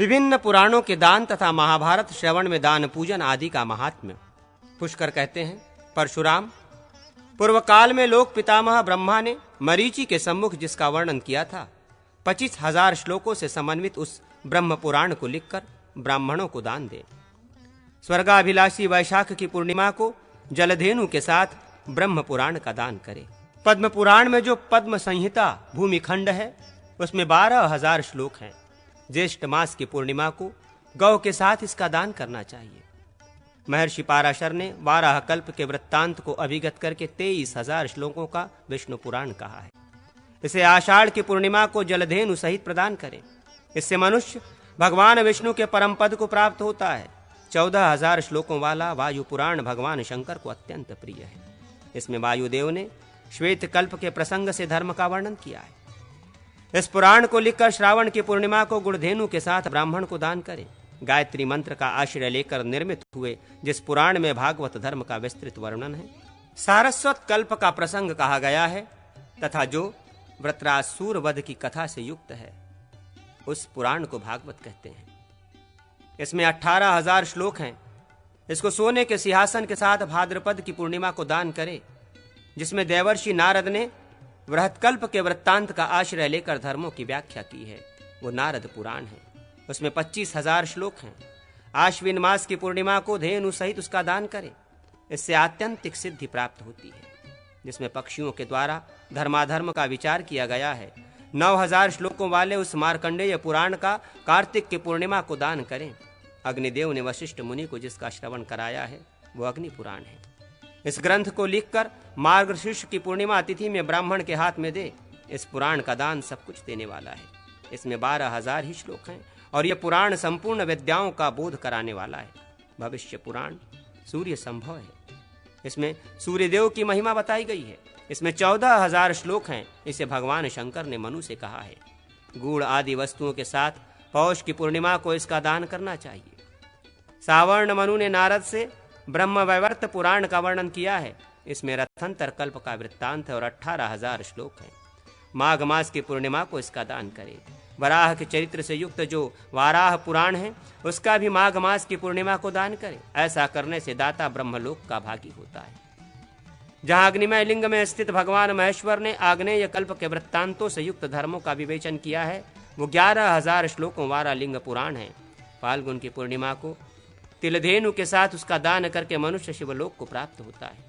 विभिन्न पुराणों के दान तथा महाभारत श्रवण में दान पूजन आदि का महात्म्य। पुष्कर कहते हैं, परशुराम, पूर्व काल में लोक पितामह ब्रह्मा ने मरीचि के सम्मुख जिसका वर्णन किया था, 25,000 श्लोकों से समन्वित उस ब्रह्म पुराण को लिखकर ब्राह्मणों को दान दे। स्वर्गाभिलाषी वैशाख की पूर्णिमा को जलधेनु के साथ ब्रह्म पुराण का दान करे। पद्म पुराण में जो पद्म संहिता भूमिखंड है, उसमें 12,000 श्लोक हैं। ज्येष्ठ मास की पूर्णिमा को गौ के साथ इसका दान करना चाहिए। महर्षि पाराशर ने 12 कल्प के वृत्तांत को अभिगत करके 23,000 श्लोकों का विष्णु पुराण कहा है। इसे आषाढ़ की पूर्णिमा को जलधेनु सहित प्रदान करें। इससे मनुष्य भगवान विष्णु के परम पद को प्राप्त होता है। 14,000 श्लोकों वाला वायु पुराण भगवान शंकर को अत्यंत प्रिय है। इसमें वायुदेव ने श्वेत कल्प के प्रसंग से धर्म का वर्णन किया है। इस पुराण को लिखकर श्रावण की पूर्णिमा को गुड़धेनु के साथ ब्राह्मण को दान करें। गायत्री मंत्र का आश्रय लेकर निर्मित हुए जिस पुराण में भागवत धर्म का विस्तृत वर्णन है, सारस्वत कल्प का प्रसंग कहा गया है तथा जो वृत्रासुर वध की कथा से युक्त है, उस पुराण को भागवत कहते हैं। इसमें 18,000 श्लोक हैं। इसको सोने के सिंहासन के साथ भाद्रपद की पूर्णिमा को दान करे, जिसमें देवर्षि नारद ने बृहत्कल्प के वृत्तांत का आश्रय लेकर धर्मों की व्याख्या की है। वो नारद पुराण है। उसमें 25,000 श्लोक हैं। आश्विन मास की पूर्णिमा को धेनु सहित उसका दान करें। इससे आत्यंतिक सिद्धि प्राप्त होती है। जिसमें पक्षियों के द्वारा धर्माधर्म का विचार किया गया है। 9,000 श्लोकों वाले उस मार्कंडेय पुराण का कार्तिक की पूर्णिमा को दान करें। अग्निदेव ने वशिष्ठ मुनि को जिसका श्रवण कराया है, वो अग्नि पुराण है। इस ग्रंथ को लिखकर मार्गशीर्ष की पूर्णिमा तिथि में ब्राह्मण के हाथ में दे। इस पुराण का दान सब कुछ देने वाला है। इसमें 12,000 ही श्लोक हैं और यह पुराण संपूर्ण विद्याओं का बोध कराने वाला है। भविष्य पुराण सूर्य संभव है। इसमें सूर्यदेव की महिमा बताई गई है। इसमें 14,000 श्लोक हैं। इसे भगवान शंकर ने मनु से कहा है। गुड़ आदि वस्तुओं के साथ पौष की पूर्णिमा को इसका दान करना चाहिए। सावर्ण मनु ने नारद से ब्रह्मवैवर्त पुराण का वर्णन किया है। इसमें रथंतर कल्प का वृत्तांत है और 18,000 श्लोक हैं। माघ मास की पूर्णिमा को इसका दान करें। वराह के चरित्र से युक्त जो वाराह पुराण है, उसका भी माघ मास की पूर्णिमा को दान करें। ऐसा करने से दाता ब्रह्मलोक का भागी होता है। जहां अग्निमय लिंग में स्थित भगवान महेश्वर ने आग्नेय कल्प के वृत्तांतों से युक्त धर्मों का विवेचन किया है, वो 11,000 श्लोकों वाला लिंग पुराण है। फाल्गुन की पूर्णिमा को तिलधेनु के साथ उसका दान करके मनुष्य शिवलोक को प्राप्त होता है।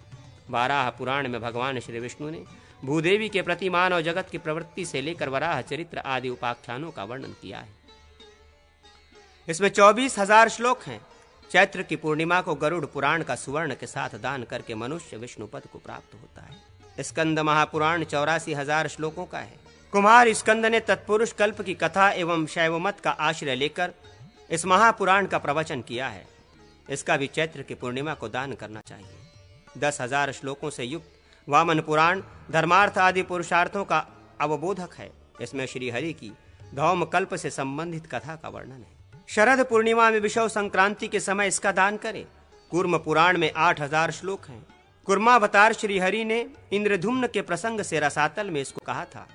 वाराह पुराण में भगवान श्री विष्णु ने भूदेवी के प्रति मानव जगत की प्रवृत्ति से लेकर वराह चरित्र आदि उपाख्यानों का वर्णन किया है। इसमें 24,000 श्लोक हैं। चैत्र की पूर्णिमा को गरुड़ पुराण का सुवर्ण के साथ दान करके मनुष्य विष्णु पद को प्राप्त होता है। स्कंद महापुराण 84,000 श्लोकों का है। कुमार स्कंद ने तत्पुरुष कल्प की कथा एवं शैवमत का आश्रय लेकर इस महापुराण का प्रवचन किया है। इसका भी चैत्र की पूर्णिमा को दान करना चाहिए। 10,000 श्लोकों से युक्त वामन पुराण धर्मार्थ आदि पुरुषार्थों का अवबोधक है। इसमें श्री हरि की धौम कल्प से संबंधित कथा का वर्णन है। शरद पूर्णिमा में विषव संक्रांति के समय इसका दान करें। कूर्म पुराण में 8,000 श्लोक हैं। कुर्मावतार श्री हरि ने इंद्रधुम्न के प्रसंग से रसातल में इसको कहा था।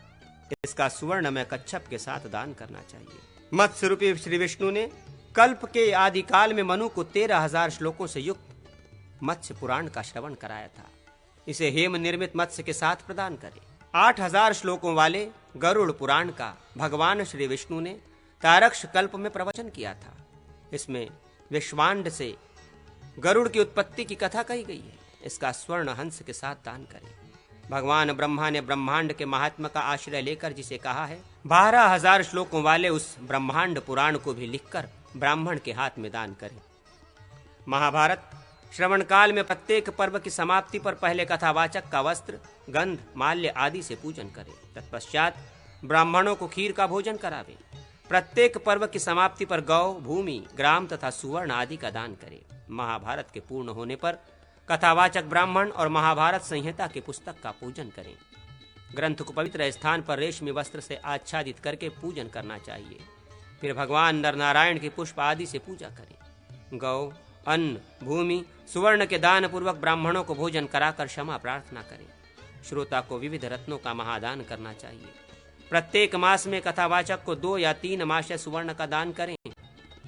इसका सुवर्ण में कच्छप के साथ दान करना चाहिए। मत्स्य रूपी श्री विष्णु ने कल्प के आदि काल में मनु को 13,000 श्लोकों से युक्त मत्स्य पुराण का श्रवण कराया था। इसे हेम निर्मित मत्स्य के साथ प्रदान करें। 8,000 श्लोकों वाले गरुड़ पुराण का भगवान श्री विष्णु ने तारक्ष कल्प में प्रवचन किया था। इसमें विश्वांड से गरुड़ की उत्पत्ति की कथा कही गई है। इसका स्वर्ण हंस के साथ दान करें। भगवान ब्रह्मा ने ब्रह्मांड के महात्मा का आश्रय लेकर जिसे कहा है, 12,000 श्लोकों वाले उस ब्रह्मांड पुराण को भी लिखकर ब्राह्मण के हाथ में दान करें। महाभारत श्रवण काल में प्रत्येक पर्व की समाप्ति पर पहले कथावाचक का वस्त्र, गंध, माल्य आदि से पूजन करें। तत्पश्चात ब्राह्मणों को खीर का भोजन करावे। प्रत्येक पर्व की समाप्ति पर गौ, भूमि, ग्राम तथा सुवर्ण आदि का दान करें। महाभारत के पूर्ण होने पर कथावाचक ब्राह्मण और महाभारत संहिता की पुस्तक का पूजन करें। ग्रंथ को पवित्र स्थान पर रेशमी वस्त्र से आच्छादित करके पूजन करना चाहिए। फिर भगवान नरनारायण की पुष्प आदि से पूजा करें। गौ, अन्न, भूमि, सुवर्ण के दान पूर्वक ब्राह्मणों को भोजन कराकर क्षमा प्रार्थना करें। श्रोता को विविध रत्नों का महादान करना चाहिए। प्रत्येक मास में कथावाचक को 2 या 3 मास सुवर्ण का दान करें।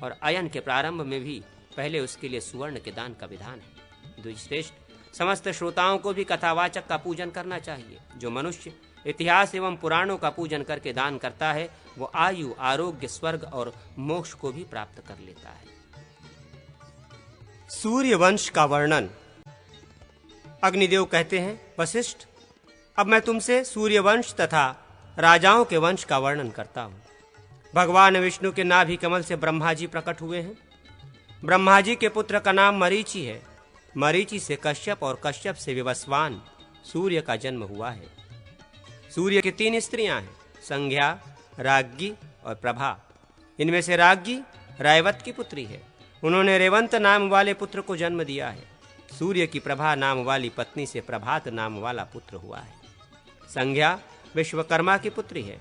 और अयन के प्रारंभ में भी पहले उसके लिए सुवर्ण के दान का विधान है। द्विजश्रेष्ठ, समस्त श्रोताओं को भी कथावाचक का पूजन करना चाहिए। जो मनुष्य इतिहास एवं पुराणों का पूजन करके दान करता है वो आयु, आरोग्य, स्वर्ग और मोक्ष को भी प्राप्त कर लेता है। सूर्य वंश का वर्णन। अग्निदेव कहते हैं, वशिष्ठ, अब मैं तुमसे सूर्य वंश तथा राजाओं के वंश का वर्णन करता हूँ। भगवान विष्णु के नाभि कमल से ब्रह्मा जी प्रकट हुए हैं। ब्रह्मा जी के पुत्र का नाम मरीचि है। मरीचि से कश्यप और कश्यप से विवस्वान सूर्य का जन्म हुआ है। सूर्य की 3 स्त्रियां हैं, संज्ञा, राज्ञी और प्रभा। इनमें से राज्ञी रायवत की पुत्री है। उन्होंने रेवंत नाम वाले पुत्र को जन्म दिया है। सूर्य की प्रभा नाम वाली पत्नी से प्रभात नाम वाला पुत्र हुआ है। संज्ञा विश्वकर्मा की पुत्री है।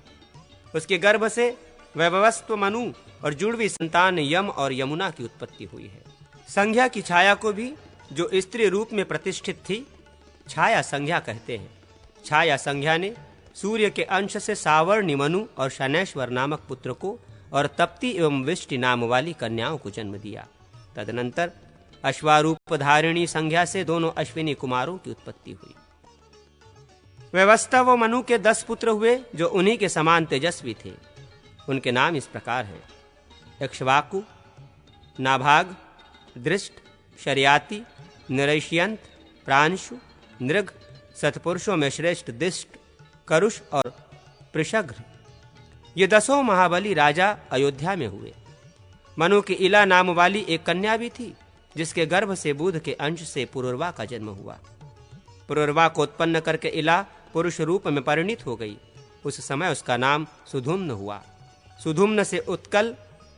उसके गर्भ से वैभवस्व मनु और जुड़वी संतान यम और यमुना की उत्पत्ति हुई है। संज्ञा की छाया को भी, जो स्त्री रूप में प्रतिष्ठित थी, छाया संज्ञा कहते हैं। छाया संज्ञा ने सूर्य के अंश से सावर्णी मनु और शनैश्वर नामक पुत्र को और तप्ती एवं विष्टि नाम वाली कन्याओं को जन्म दिया। तदनंतर अश्वारूप धारिणी संज्ञा से दोनों अश्विनी कुमारों की उत्पत्ति हुई। वैवस्वत व मनु के 10 पुत्र हुए, जो उन्हीं के समान तेजस्वी थे। उनके नाम इस प्रकार हैं: इक्ष्वाकु, नाभाग, दृष्ट, शर्याति, निरैष्यंत, प्रांशु, नृग, सतपुरुषों में श्रेष्ठ दिष्ट, करुष और पृषघ्र। ये 10 महाबली राजा अयोध्या में हुए। मनु की इला नाम वाली एक कन्या भी थी, जिसके गर्भ से बुध के अंश से पुरुरवा का जन्म हुआ। पुरुरवा को उत्पन्न करके इला पुरुष रूप में परिणित हो गई। उस समय उसका नाम सुधुम्न हुआ। सुधुम्न से उत्कल,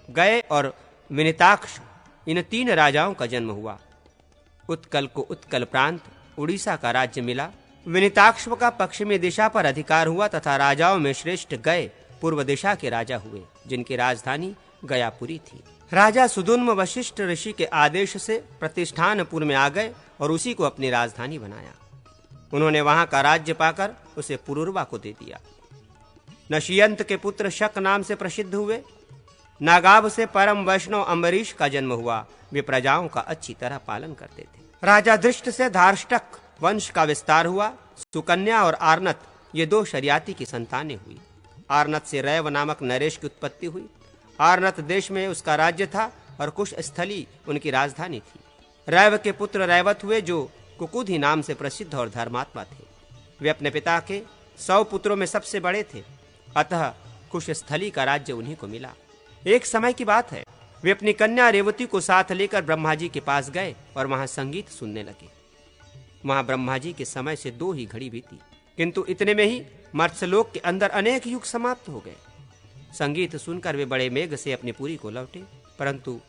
गय और विनिताक्ष, इन 3 राजाओं का जन्म हुआ। उत्कल को उत्कल प्रांत उड़ीसा का राज्य मिला। विनिताक्ष का पश्चिमी दिशा पर अधिकार हुआ तथा राजाओं में श्रेष्ठ गय पूर्व दिशा के राजा हुए, जिनकी राजधानी गयापुरी थी। राजा सुधुम्न वशिष्ठ ऋषि के आदेश से प्रतिष्ठानपुर में आ गए और उसी को अपनी राजधानी बनाया। उन्होंने वहां का राज्य पाकर उसे पुरुरवा को दे दिया। नशियंत के पुत्र शक नाम से प्रसिद्ध हुए। नागाब से परम वैष्णव अम्बरीश का जन्म हुआ। वे प्रजाओं का अच्छी तरह पालन करते थे। राजा दृष्ट से धार्ष्टक वंश का विस्तार हुआ। सुकन्या और आर्नत, ये 2 शर्याति की संतानें हुई। आर्नत से रैव नामक नरेश की उत्पत्ति हुई। आर्नत देश में उसका राज्य था और कुश स्थली उनकी राजधानी थी। रैव के पुत्र रैवत हुए, जो कुकुधी नाम से प्रसिद्ध और धर्मात्मा थे। वे अपने पिता के 100 पुत्रों में सबसे बड़े थे, अतः कुश स्थली का राज्य उन्हीं को मिला। एक समय की बात है, वे अपनी कन्या रेवती को साथ लेकर ब्रह्मा जी के पास गए और वहां संगीत सुनने लगे। वहां ब्रह्मा जी के समय से 2 ही घड़ी बीती, किंतु इतने में ही मत्स्यलोक के अंदर अनेक युग समाप्त हो गए। संगीत सुनकर वे बड़े मेघ से अपनी पुरी को लौटे, परंतु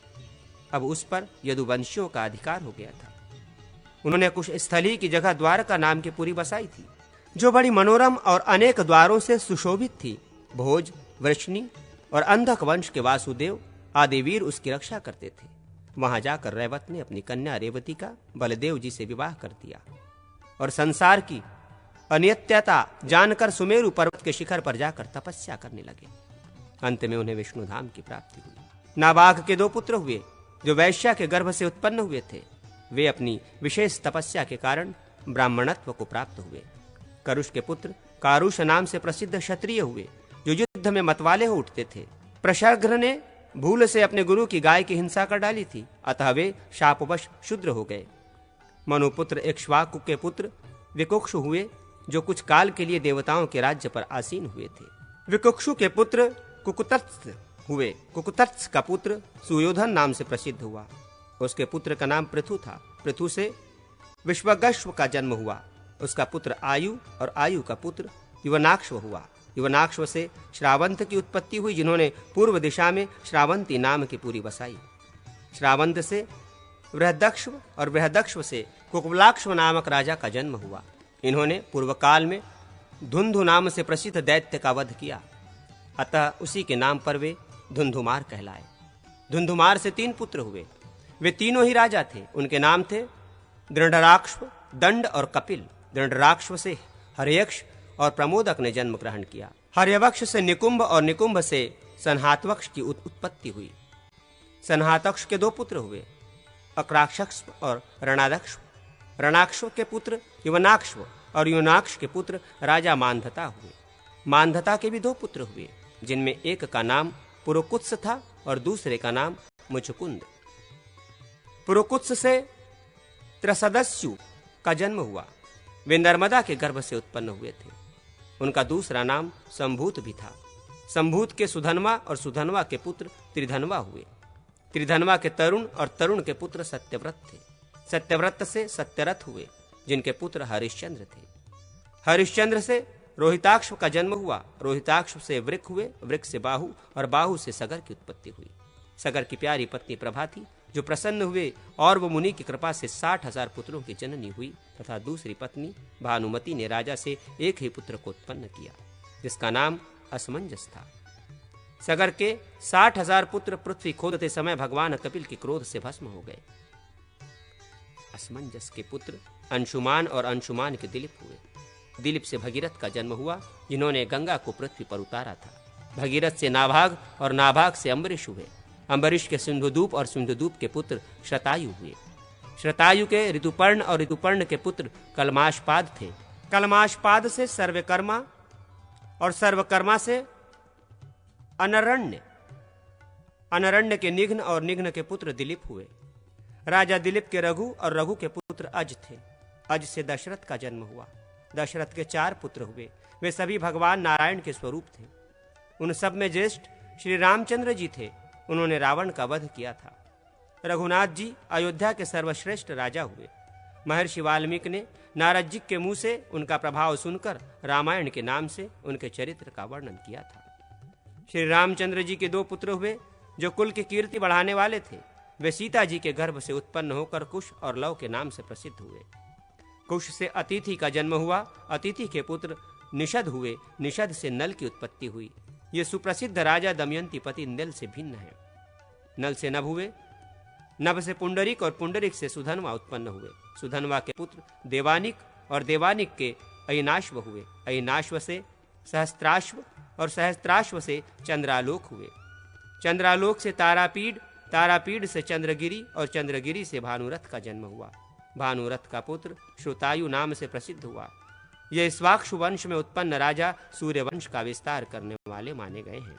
अब उस पर यदुवंशियों का अधिकार हो गया था। उन्होंने कुश स्थली की जगह द्वारका नाम की पुरी बसाई थी, जो बड़ी मनोरम और अनेक द्वारों से सुशोभित थी। भोज, वृष्णि और अंधक वंश के वासुदेव आदि वीर उसकी रक्षा करते थे। वहां जाकर रैवत ने अपनी कन्या रेवती का बलदेव जी से विवाह कर दिया और संसार की अनित्यता जानकर सुमेरु पर्वत के शिखर पर जाकर तपस्या करने लगे। अंत में उन्हें विष्णु धाम की प्राप्ति हुई। नाबाग के 2 पुत्र हुए, जो वैश्या के गर्भ से उत्पन्न हुए थे। वे अपनी विशेष तपस्या के कारण ब्राह्मणत्व को प्राप्त हुए। करुष के पुत्र कारुष नाम से प्रसिद्ध क्षत्रिय हुए, जो युद्ध में मतवाले हो उठते थे। प्रशर्घ्र ने भूल से अपने गुरु की गाय की हिंसा कर डाली थी, अतः वे शापवश शूद्र हो गए। मनुपुत्र इक्ष्वाकु के पुत्र विकुक्षु हुए, जो कुछ काल के लिए देवताओं के राज्य पर आसीन हुए थे। विकुक्षु के पुत्र कुकुत्स हुए। कुकुत्स का पुत्र सुयोधन नाम से प्रसिद्ध हुआ। उसके पुत्र का नाम पृथु था। पृथु से विश्वगश्व का जन्म हुआ। उसका पुत्र आयु और आयु का पुत्र युवनाक्ष्व हुआ। युवनाक्ष्व से श्रावंत की उत्पत्ति हुई, जिन्होंने पूर्व दिशा में श्रावंती नाम की पुरी बसाई। श्रावंत से बृहदक्ष्व और बृहदक्ष्व से कुकुलाक्ष्व नामक राजा का जन्म हुआ। इन्होंने पूर्व काल में धुंधु नाम से प्रसिद्ध दैत्य का वध किया, अतः उसी के नाम पर वे धुंधुमार कहलाए। धुंधुमार से 3 पुत्र हुए। वे तीनों ही राजा थे। उनके नाम थे दृढ़राक्ष्व, दंड और कपिल। दृढ़राक्ष्व से हर्यक्ष और प्रमोदक ने जन्म ग्रहण किया। हर्यवक्ष से निकुंभ और निकुंभ से संहातवक्ष की उत्पत्ति हुई। संहातक्ष के 2 पुत्र हुए, अक्राक्षक्ष और रणादक्ष। रणाक्ष के पुत्र युवनाक्ष और युवनाक्ष के पुत्र राजा मानधता हुए। मानधता के भी 2 पुत्र हुए, जिनमें एक का नाम पुरुकुत्स था और दूसरे का नाम मुचुकुंद। पुरुकुत्स से त्रसदस्यु का जन्म हुआ। वे नर्मदा के गर्भ से उत्पन्न हुए थे। उनका दूसरा नाम संभूत भी था। संभूत के सुधनवा और सुधनवा के पुत्र त्रिधनवा हुए। त्रिधनवा के तरुण और तरुण के पुत्र सत्यव्रत थे। सत्यव्रत से सत्यरथ हुए, जिनके पुत्र हरिश्चंद्र थे। हरिश्चंद्र से रोहिताक्ष का जन्म हुआ। रोहिताक्ष से वृक हुए, वृक से बाहु और बाहु से सगर की उत्पत्ति हुई। सगर की प्यारी पत्नी प्रभा थी, जो प्रसन्न हुए और वो मुनि की कृपा से 60,000 पुत्रों की जननी हुई, तथा दूसरी पत्नी भानुमति ने राजा से एक ही पुत्र को उत्पन्न किया, जिसका नाम असमंजस था। सगर के 60,000 पुत्र पृथ्वी खोदते समय भगवान कपिल के क्रोध से भस्म हो गए। असमंजस के पुत्र अंशुमान और अंशुमान के दिलीप हुए। दिलीप से भगीरथ का जन्म हुआ, जिन्होंने गंगा को पृथ्वी पर उतारा था। भगीरथ से नाभाग और नाभाग से अम्बरीश हुए। अम्बरीश के सिंधुदूप और सिंधुदूप के पुत्र श्रतायु हुए। श्रतायु के ऋतुपर्ण और ऋतुपर्ण के पुत्र कलमाशपाद थे। कलमाशपाद से सर्वकर्मा और सर्वकर्मा से अनरण्य। अनरण्य के निघ्न और निघ्न के पुत्र दिलीप हुए। राजा दिलीप के रघु और रघु के पुत्र अज थे। अज से दशरथ का जन्म हुआ। दशरथ के 4 पुत्र हुए। वे सभी भगवान नारायण के स्वरूप थे। उन सब में ज्येष्ठ श्री रामचंद्र जी थे। उन्होंने रावण का वध किया था। रघुनाथ जी अयोध्या के सर्वश्रेष्ठ राजा हुए। महर्षि वाल्मीकि ने नारद जी के मुंह से उनका प्रभाव सुनकर रामायण के नाम से उनके चरित्र का वर्णन किया था। श्री रामचंद्र जी के 2 पुत्र हुए, जो कुल की कीर्ति बढ़ाने वाले थे। वे सीता जी के गर्भ से उत्पन्न होकर कुश और लव के नाम से प्रसिद्ध हुए। कुश से अतिथि का जन्म हुआ। अतिथि के पुत्र निषद हुए। निषद से नल की उत्पत्ति हुई। ये सुप्रसिद्ध राजा दमयंती पति नल से भिन्न है। नल से नभ हुए। नभ से पुंडरिक और पुंडरिक से सुधनवा उत्पन्न हुए। सुधनवा के पुत्र देवानिक और देवानिक के अयनाश्व हुए। अयनाश्व से सहस्त्राश्व और सहस्त्राश्व से चंद्रालोक हुए। चंद्रालोक से तारापीड, तारापीड से चंद्रगिरी और चंद्रगिरी से भानुरथ का जन्म हुआ। भानुरथ का पुत्र श्रुतायु नाम से प्रसिद्ध हुआ। यह स्वाक्षु वंश में उत्पन्न राजा सूर्यवंश का विस्तार करने वाले माने गए हैं।